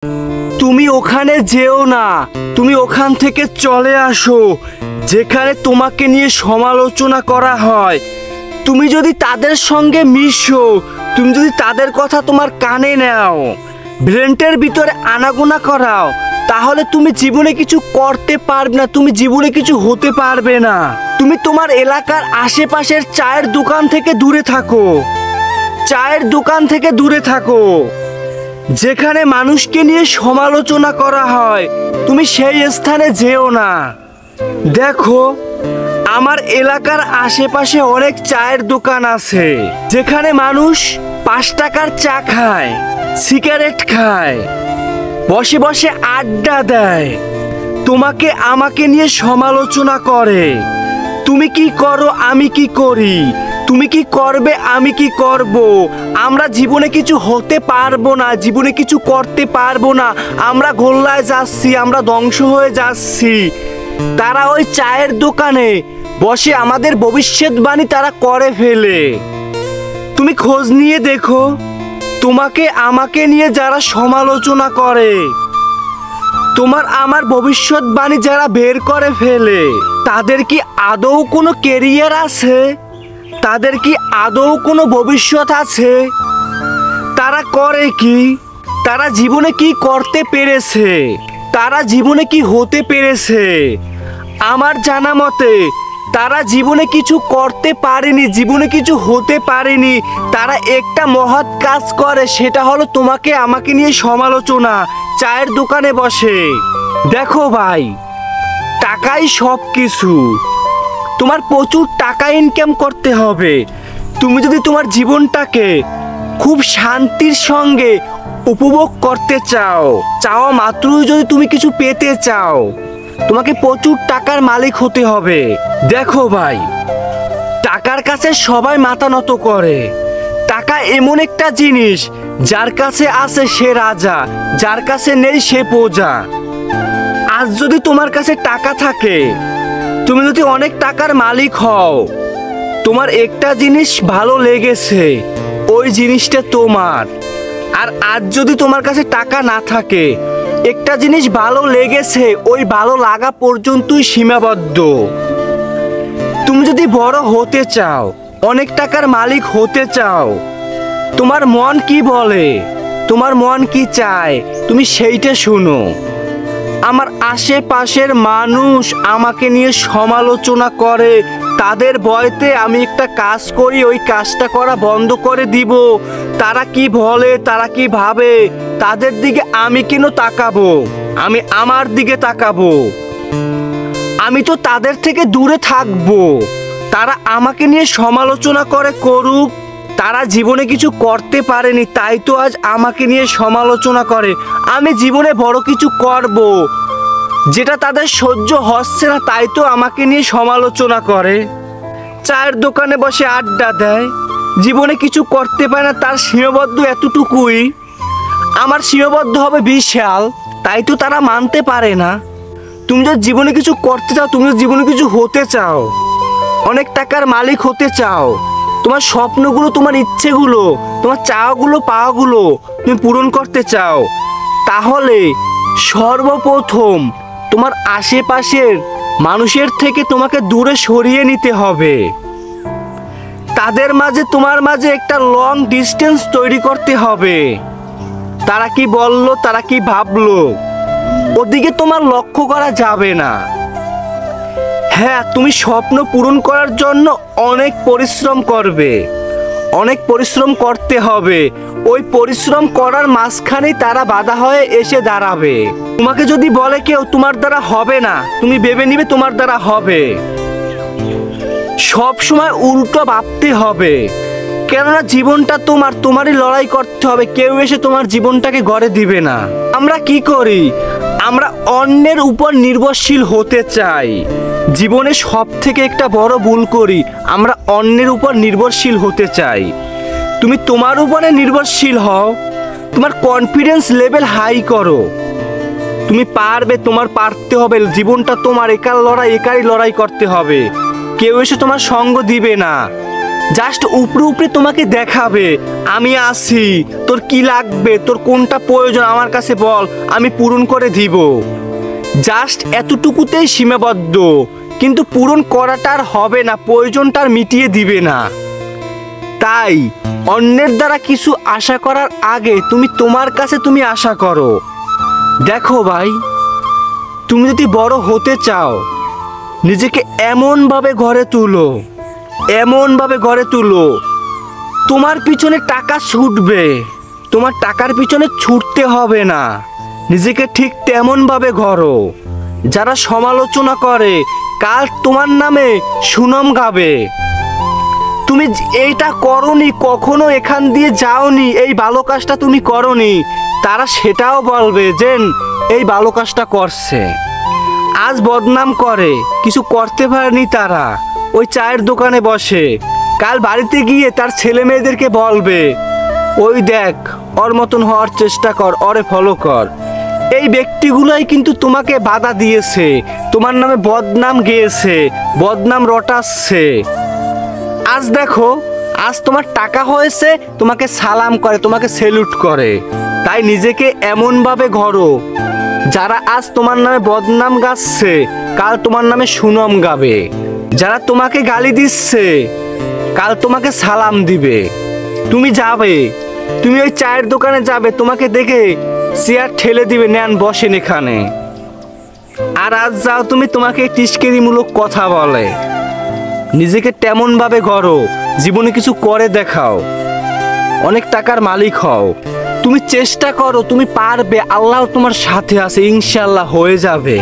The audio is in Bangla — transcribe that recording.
তুমি ওখানে যেও না, তুমি ওখান থেকে চলে আসো যেখানে তোমাকে নিয়ে সমালোচনা করা হয়। তুমি যদি তাদের সঙ্গে মিশো, তুমি যদি তাদের কথা তোমার কানে নাও, ব্রেনটের ভিতরে আনাগোনা করাও, তাহলে তুমি জীবনে কিছু করতে পারবে না, তুমি জীবনে কিছু হতে পারবে না। তুমি তোমার এলাকার আশেপাশের চায়ের দোকান থেকে দূরে থাকো, চায়ের দোকান থেকে দূরে থাকো। যেখানে মানুষকে নিয়ে সমালোচনা করা হয় তুমি সেই স্থানে যেও না। দেখো, আমার এলাকার আশেপাশে অনেক চায়ের দোকান আছে যেখানে মানুষ 5 টাকার চা খায়, সিগারেট খায়, বসে বসে আড্ডা দেয়, তোমাকে আমাকে নিয়ে সমালোচনা করে। তুমি কি করো, আমি কি করি, তুমি কি করবে, আমি কি করব। আমরা জীবনে কিছু হতে পারবো না, জীবনে কিছু করতে পারবো না, আমরা গোল্লায় যাচ্ছি, আমরা ধ্বংস হয়ে যাচ্ছি। তারা ওই চায়ের দোকানে বসে আমাদের ভবিষ্যৎবাণী তারা করে ফেলে। তুমি খোঁজ নিয়ে দেখো, তোমাকে আমাকে নিয়ে যারা সমালোচনা করে, তোমার আমার ভবিষ্যৎবাণী যারা বের করে ফেলে, তাদের কি আদৌ কোনো কেরিয়ার আছে? তাদের কি আদৌ কোনো ভবিষ্যৎ আছে? তারা করে কি? তারা জীবনে কি করতে পেরেছে? তারা জীবনে কি হতে পেরেছে? আমার জানা মতে তারা জীবনে কিছু করতে পারেনি, জীবনে কিছু হতে পারেনি। তারা একটা মহৎ কাজ করে, সেটা হলো তোমাকে আমাকে নিয়ে সমালোচনা, চায়ের দোকানে বসে। দেখো ভাই, টাকাই সব কিছু। তোমার প্রচুর টাকা ইনকাম করতে হবে। তুমি যদি তোমার জীবনটাকে খুব শান্তির সঙ্গে উপভোগ করতে চাও, চাওয়া মাত্রই যদি তুমি কিছু পেতে চাও, তোমাকে প্রচুর টাকার মালিক হতে হবে। দেখো ভাই, টাকার কাছে সবাই মাথা নত করে। টাকা এমন একটা জিনিস, যার কাছে আছে সে রাজা, যার কাছে নেই সে প্রজা। আজ যদি তোমার কাছে টাকা থাকে, তুমি যদি অনেক টাকার মালিক হও, তোমার একটা জিনিস ভালো লেগেছে, ওই জিনিসটা তোমার। আর আজ যদি তোমার কাছে টাকা না থাকে, একটা জিনিস ভালো লেগেছে, ওই ভালো লাগা পর্যন্তই সীমাবদ্ধ। তুমি যদি বড় হতে চাও, অনেক টাকার মালিক হতে চাও, তোমার মন কি বলে, তোমার মন কি চায়, তুমি সেইটা শোনো। আমার আশেপাশের মানুষ আমাকে নিয়ে সমালোচনা করে, তাদের ভয়তে আমি একটা কাজ করি, ওই কাজটা করা বন্ধ করে দিব। তারা কি বলে, তারা কি ভাবে, তাদের দিকে আমি কেন তাকাবো? আমি আমার দিকে তাকাবো। আমি তো তাদের থেকে দূরে থাকবো। তারা আমাকে নিয়ে সমালোচনা করে, করুক। তারা জীবনে কিছু করতে পারেনি, তাই তো আজ আমাকে নিয়ে সমালোচনা করে। আমি জীবনে বড় কিছু করব, যেটা তাদের সহ্য হচ্ছে না, তাই তো আমাকে নিয়ে সমালোচনা করে। চায়ের দোকানে বসে আড্ডা দেয়, জীবনে কিছু করতে পারে না, তার সীমাবদ্ধ এতটুকুই। আমার সীমাবদ্ধ হবে বিশাল, তাই তো তারা মানতে পারে না। তুমি যদি জীবনে কিছু করতে চাও, তুমি যদি জীবনে কিছু হতে চাও, অনেক টাকার মালিক হতে চাও, তোমার স্বপ্নগুলো, তোমার ইচ্ছেগুলো, তোমার চাওয়াগুলো, পাওয়াগুলো তুমি পূরণ করতে চাও, তাহলে সর্বপ্রথম তোমার আশেপাশের মানুষের থেকে তোমাকে দূরে সরিয়ে নিতে হবে। তাদের মাঝে, তোমার মাঝে একটা লং ডিস্টেন্স তৈরি করতে হবে। তারা কি বললো, তারা কি ভাবলো, ওদিকে তোমার লক্ষ্য করা যাবে না। হ্যাঁ, তুমি স্বপ্ন পূরণ করার জন্য অনেক পরিশ্রম করবে, অনেক পরিশ্রম করতে হবে। ওই পরিশ্রম করার মাঝখানেই তারা বাধা হয়ে এসে দাঁড়াবে। তোমাকে যদি বলে কেউ তোমার দ্বারা হবে না, তুমি ভেবে নিবে তোমার দ্বারা হবে। সব সময় উল্টো ভাবতে হবে, কেননা জীবনটা তোমার, তোমারই লড়াই করতে হবে। কেউ এসে তোমার জীবনটাকে গড়ে দিবে না। আমরা কি করি? আমরা অন্যের উপর নির্ভরশীল হতে চাই। জীবনে সব থেকে একটা বড় ভুল করি, আমরা অন্যের উপর নির্ভরশীল হতে চাই। তুমি তোমার উপরে নির্ভরশীল হও, তোমার কনফিডেন্স লেভেল হাই করো। তুমি পারবে, তোমার পারতে হবে। জীবনটা তোমার, একার লড়াই, একারই লড়াই করতে হবে। কেউ এসে তোমার সঙ্গ দিবে না। জাস্ট উপরে উপরে তোমাকে দেখাবে আমি আছি, তোর কি লাগবে, তোর কোনটা প্রয়োজন আমার কাছে বল, আমি পূরণ করে দিব। জাস্ট এতটুকুতেই সীমাবদ্ধ, কিন্তু পূরণ করাটা আর হবে না, প্রয়োজনটা আর মিটিয়ে দিবে না। তাই অন্যের দ্বারা কিছু আশা করার আগে তুমি তোমার কাছে তুমি আশা করো। দেখো ভাই, তুমি যদি বড় হতে চাও, নিজেকে এমনভাবে গড়ে তুলো, এমনভাবে গড়ে তুলো, তোমার পিছনে টাকা ছুটবে, তোমার টাকার পিছনে ছুটতে হবে না। নিজেকে ঠিক তেমনভাবে গড়ো, যারা সমালোচনা করে কাল তোমার নামে সুনাম গাবে। তুমি এইটা করনি, কখনো এখান দিয়ে যাওনি, এই ভালো কাজটা তুমি করনি, তারা সেটাও বলবে যে এই ভালো কাজটা করছে। আজ বদনাম করে, কিছু করতে পারেনি তারা, ওই চায়ের দোকানে বসে, কাল বাড়িতে গিয়ে তার ছেলে মেয়েদেরকে বলবে ওই দেখ ওর মতন হওয়ার চেষ্টা কর, ওরে ফলো কর। এই ব্যক্তিগুলাই কিন্তু তোমাকে বাধা দিয়েছে, তোমার নামে বদনাম গেয়েছে, বদনাম রটাচ্ছে। আজ দেখো, আজ তোমার টাকা হয়েছে, তোমাকে সালাম করে, তোমাকে সেলুট করে। তাই নিজেকে এমনভাবে গড়ো, যারা আজ তোমার নামে বদনাম গাচ্ছে কাল তোমার নামে সুনাম গাবে। যারা তোমাকে গালি দিচ্ছে কাল তোমাকে সালাম দিবে। তুমি যাবে, তুমি ওই চায়ের দোকানে যাবে, তোমাকে দেখে চেয়ার ঠেলে দিবে, নেন বসেন এখানে। আর আজ যাও তুমি, তোমাকে টিস্কেরিমূলক কথা বলে। নিজেকে তেমনভাবে গড়ো, জীবনে কিছু করে দেখাও, অনেক টাকার মালিক হও। তুমি চেষ্টা করো, তুমি পারবে, আল্লাহ তোমার সাথে আছে, ইনশাআল্লাহ হয়ে যাবে।